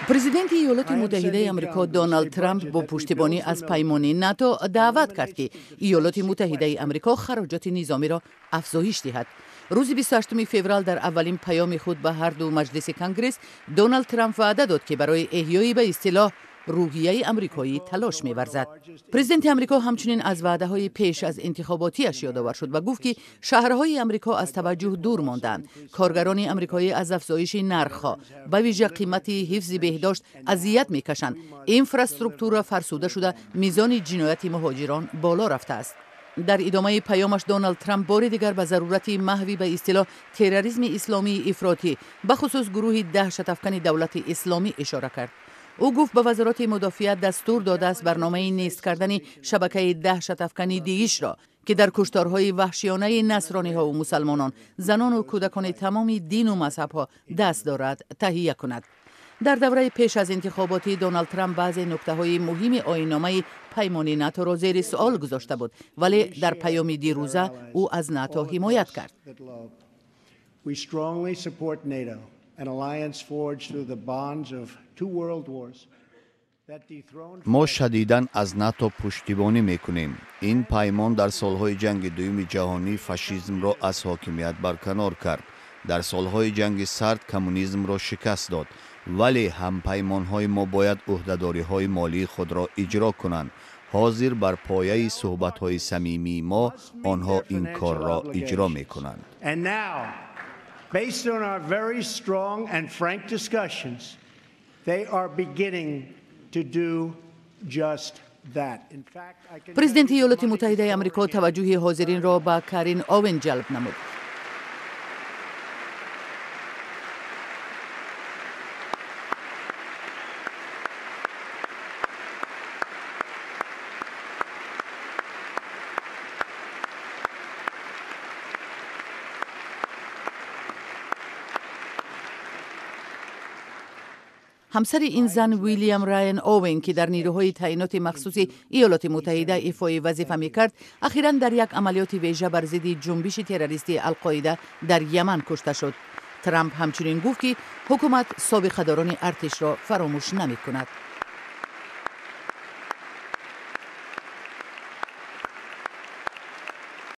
پرزیدنت ایالات متحده آمریکا دونالد ترامپ با پشتیبانی از پیمان ناتو دعوت کرد که ایالات متحده آمریکا خراجات نظامی را افزایش دهد. روز 28 فوریه در اولین پیام خود به هر دو مجلس کنگره دونالد ترامپ وعده داد که برای احیای به اصطلاح روحیه آمریکایی تلاش می‌ورزد. پرزیدنت آمریکا همچنین از وعده‌های پیش از انتخاباتیش یادآور شد و گفت که شهرهای آمریکا از توجه دور ماندند. کارگران آمریکایی از افزایش نرخ‌ها به ویژه قیمت حفظ بهداشت اذیت می‌کشند. اینفراستراکتور فرسوده شده، میزان جنایت مهاجران بالا رفته است. در ادامه پیامش دونالد ترامپ بار دیگر به ضرورت محوی به اصطلاح تروریسم اسلامی افراطی به خصوص گروه دهشت افکن دولت اسلامی اشاره کرد. او گفت به وزارت مدافعیت دستور داده است برنامه نیست کردن شبکه دهشت افکن داعش را که در کشتارهای وحشیانه نصرانی ها و مسلمانان، زنان و کودکان تمام دین و مذهب ها دست دارد تهیه کند. در دوره پیش از انتخاباتی دونالد ترامپ بعضی نکته‌های مهم آیین‌نامه پیمان ناتو را زیر سوال گذاشته بود، ولی در پیام دیروزه او از ناتو حمایت کرد. ما شدیداً از ناتو پشتیبانی میکنیم. این پیمان در سالهای جنگ دوم جهانی فاشیسم را از حاکمیت برکنار کرد. در سالهای جنگ سرد کمونیسم را شکست داد. ولی هم پیمانهای ما باید عهده‌داری‌های مالی خود را اجرا کنند. حاضر بر پایه صحبت‌های صمیمی ما آنها این کار را اجرا میکنند. Based on our very strong and frank discussions, they are beginning to do just that. In fact, پرزیدنت ایالات متحده آمریکا توجه حاضرین را به کارین اوین جلب نمود. همسر این زن ویلیام راین اوین که در نیروهای تعینات مخصوصی ایالات متحده ایفای وظیفه می‌کرد، اخیراً در یک عملیات ویژه بر ضد جنبش تروریستی القاعده در یمن کشته شد. ترامپ همچنین گفت که حکومت سابقه‌داران ارتش را فراموش نمی‌کند.